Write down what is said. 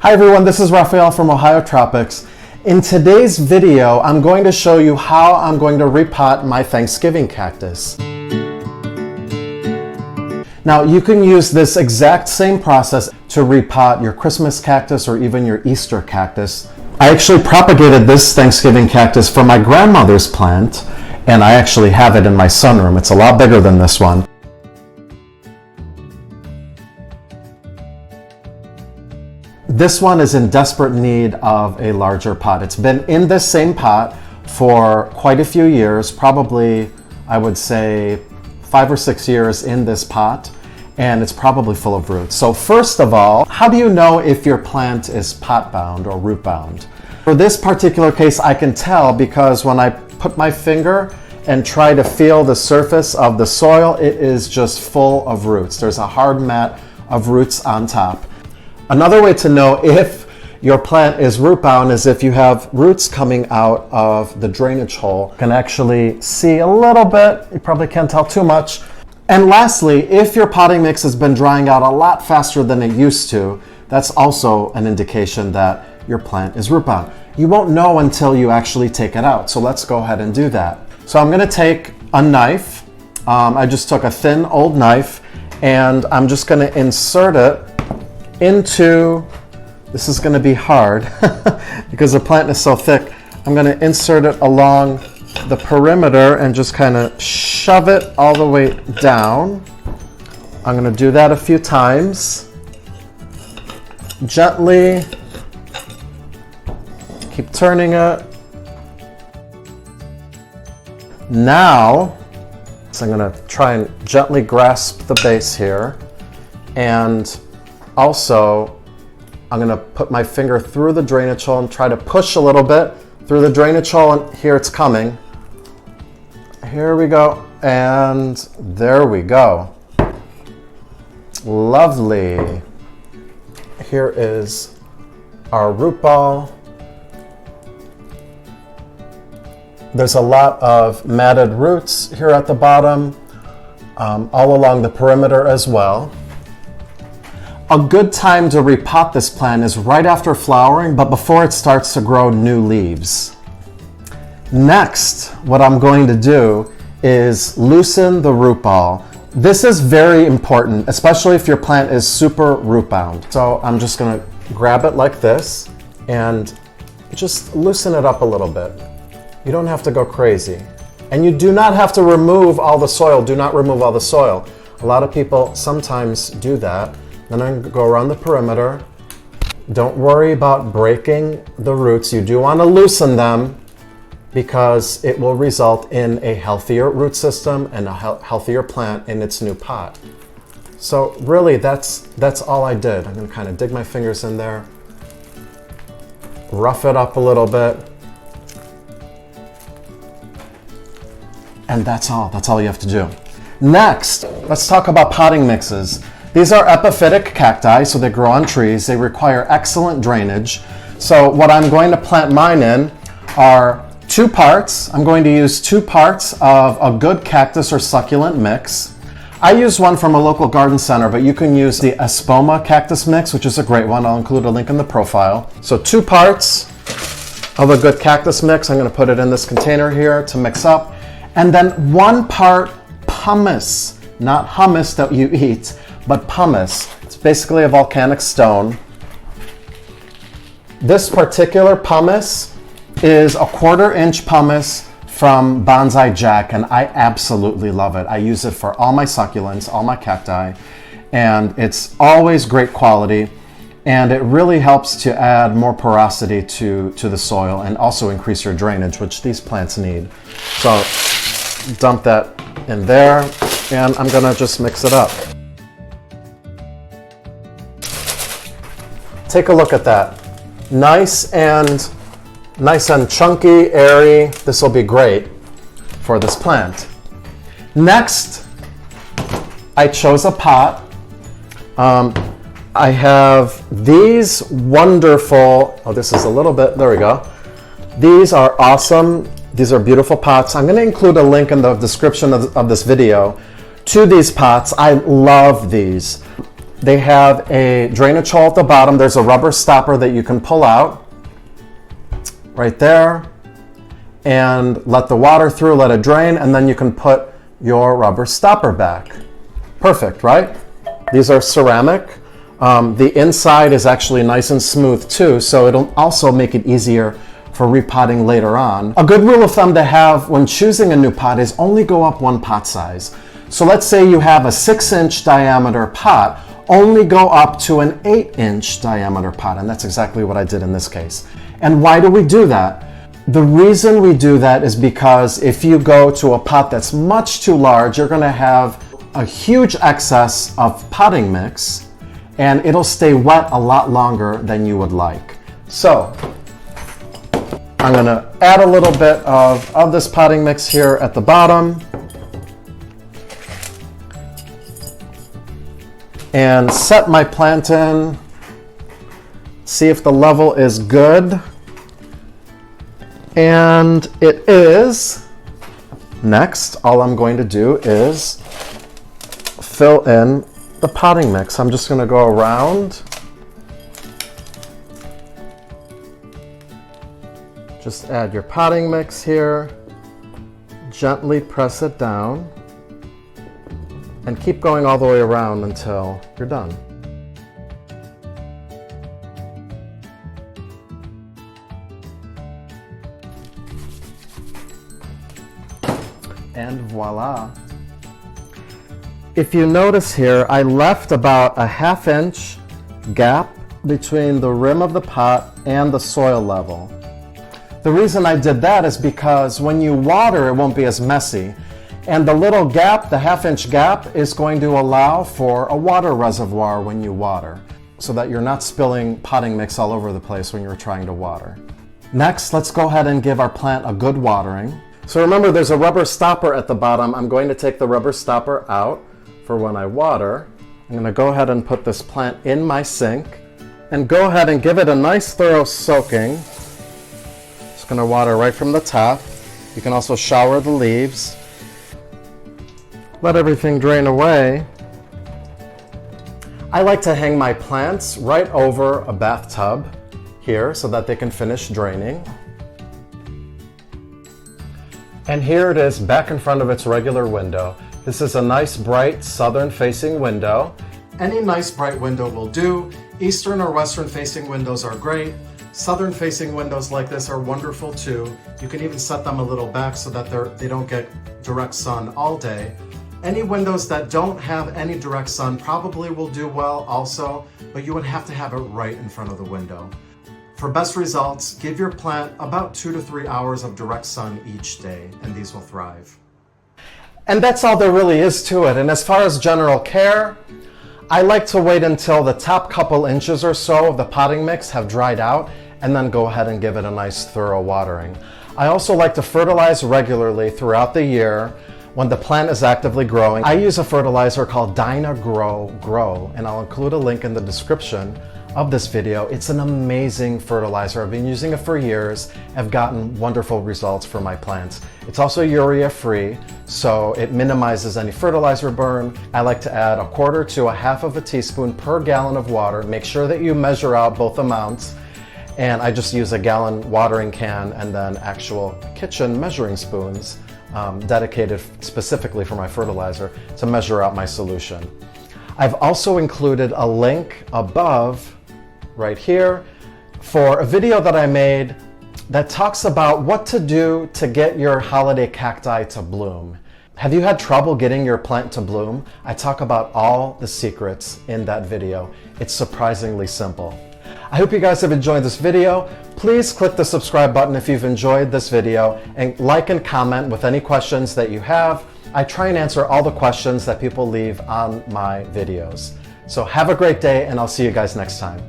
Hi everyone, this is Raphael from Ohio Tropics. In today's video, I'm going to show you how I'm going to repot my Thanksgiving cactus. Now, you can use this exact same process to repot your Christmas cactus or even your Easter cactus. I actually propagated this Thanksgiving cactus from my grandmother's plant, and I actually have it in my sunroom. It's a lot bigger than this one. This one is in desperate need of a larger pot. It's been in this same pot for quite a few years, probably I would say 5 or 6 years in this pot, and it's probably full of roots. So first of all, how do you know if your plant is pot bound or root bound? For this particular case, I can tell because when I put my finger and try to feel the surface of the soil, it is just full of roots. There's a hard mat of roots on top. Another way to know if your plant is root bound is if you have roots coming out of the drainage hole. You can actually see a little bit, you probably can't tell too much. And lastly, if your potting mix has been drying out a lot faster than it used to, that's also an indication that your plant is root bound. You won't know until you actually take it out, so let's go ahead and do that. So I'm going to take a knife. I just took a thin old knife and I'm just going to insert it into, this is going to be hard because the plant is so thick. I'm going to insert it along the perimeter and just kind of shove it all the way down. I'm going to do that a few times. Gently keep turning it. Now, so I'm going to try and gently grasp the base here, and also, I'm going to put my finger through the drainage hole and try to push a little bit through the drainage hole, and here it's coming. Here we go, and there we go. Lovely. Here is our root ball. There's a lot of matted roots here at the bottom, all along the perimeter as well. A good time to repot this plant is right after flowering, but before it starts to grow new leaves. Next, what I'm going to do is loosen the root ball. This is very important, especially if your plant is super root bound. So I'm just going to grab it like this and just loosen it up a little bit. You don't have to go crazy. And you do not have to remove all the soil. Do not remove all the soil. A lot of people sometimes do that. Then I'm going to go around the perimeter. Don't worry about breaking the roots. You do want to loosen them because it will result in a healthier root system and a healthier plant in its new pot. So really, that's all I did. I'm going to kind of dig my fingers in there, rough it up a little bit, and that's all. That's all you have to do. Next, let's talk about potting mixes. These are epiphytic cacti, so they grow on trees. They require excellent drainage. So what I'm going to plant mine in are 2 parts. I'm going to use 2 parts of a good cactus or succulent mix. I use one from a local garden center, but you can use the Espoma cactus mix, which is a great one. I'll include a link in the profile. So 2 parts of a good cactus mix. I'm going to put it in this container here to mix up. And then 1 part pumice, not hummus that you eat, but pumice. It's basically a volcanic stone. This particular pumice is a 1/4 inch pumice from Bonsai Jack, and I absolutely love it. I use it for all my succulents, all my cacti, and it's always great quality, and it really helps to add more porosity to the soil and also increase your drainage, which these plants need. So dump that in there, and I'm gonna just mix it up. Take a look at that. Nice and chunky, airy. This will be great for this plant. Next, I chose a pot. I have these wonderful, oh, this is a little bit, there we go. These are awesome. These are beautiful pots. I'm going to include a link in the description of this video to these pots. I love these. They have a drainage hole at the bottom. There's a rubber stopper that you can pull out right there and let the water through, let it drain, and then you can put your rubber stopper back. Perfect, right? These are ceramic. The inside is actually nice and smooth too, so it'll also make it easier for repotting later on. A good rule of thumb to have when choosing a new pot is only go up one pot size. So let's say you have a 6-inch diameter pot, only go up to an 8-inch diameter pot, and that's exactly what I did in this case. And why do we do that? The reason we do that is because if you go to a pot that's much too large, you're gonna have a huge excess of potting mix, and it'll stay wet a lot longer than you would like. So I'm gonna add a little bit of this potting mix here at the bottom and set my plant in, see if the level is good, and it is. Next, all I'm going to do is fill in the potting mix. I'm just going to go around. Just add your potting mix here. Gently press it down. And keep going all the way around until you're done. And voila. If you notice here, I left about a 1/2 inch gap between the rim of the pot and the soil level. The reason I did that is because when you water, it won't be as messy. And the little gap, the 1/2 inch gap, is going to allow for a water reservoir when you water, so that you're not spilling potting mix all over the place when you're trying to water. Next, let's go ahead and give our plant a good watering. So remember, there's a rubber stopper at the bottom. I'm going to take the rubber stopper out for when I water. I'm going to go ahead and put this plant in my sink and go ahead and give it a nice thorough soaking. Just going to water right from the top. You can also shower the leaves. Let everything drain away. I like to hang my plants right over a bathtub here so that they can finish draining. And here it is back in front of its regular window. This is a nice bright southern facing window. Any nice bright window will do. Eastern or western facing windows are great. Southern facing windows like this are wonderful too. You can even set them a little back so that they don't get direct sun all day. Any windows that don't have any direct sun probably will do well also, but you would have to have it right in front of the window. For best results, give your plant about 2 to 3 hours of direct sun each day, and these will thrive. And that's all there really is to it. And as far as general care, I like to wait until the top couple inches or so of the potting mix have dried out, and then go ahead and give it a nice thorough watering. I also like to fertilize regularly throughout the year when the plant is actively growing. I use a fertilizer called Dyna-Gro, and I'll include a link in the description of this video. It's an amazing fertilizer. I've been using it for years. I've gotten wonderful results for my plants. It's also urea free, so it minimizes any fertilizer burn. I like to add 1/4 to 1/2 of a teaspoon per gallon of water. Make sure that you measure out both amounts. And I just use a gallon watering can and then actual kitchen measuring spoons dedicated specifically for my fertilizer to measure out my solution. I've also included a link above right here for a video that I made that talks about what to do to get your holiday cacti to bloom. Have you had trouble getting your plant to bloom? I talk about all the secrets in that video. It's surprisingly simple. I hope you guys have enjoyed this video. Please click the subscribe button if you've enjoyed this video, and like and comment with any questions that you have. I try and answer all the questions that people leave on my videos. So have a great day, and I'll see you guys next time.